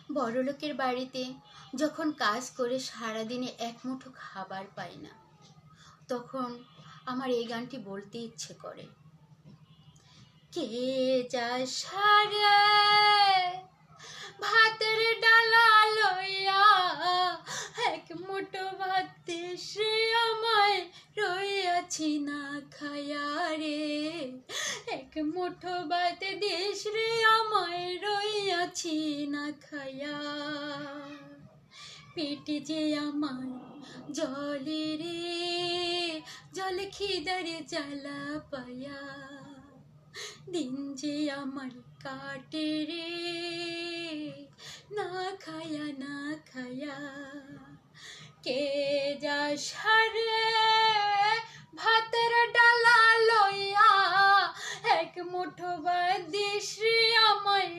বড়লোকের বাড়িতে যখন কাজ করে সারাদিনে এক মুঠো খাবার পাই না, তখন আমার এই গানটি বলতে ইচ্ছে করে। কে যায় সারে ভাতের ডালা লইয়া, এক মুঠো ভাত দেশে আমায় রইয়াছি না খায়া রে, এক মুঠো ভাত দেশ রে আমায় রইয়াছি না খায়া। পেটে যে আমার জলে রে, জল খিদারে জ্বালা পায়া, দিন যে আমার কাটে রে না খায়া না খায়া। কে যা সারে ভাতের ডালা লইয়া, এক মুঠো ভাত দিস রে আমায়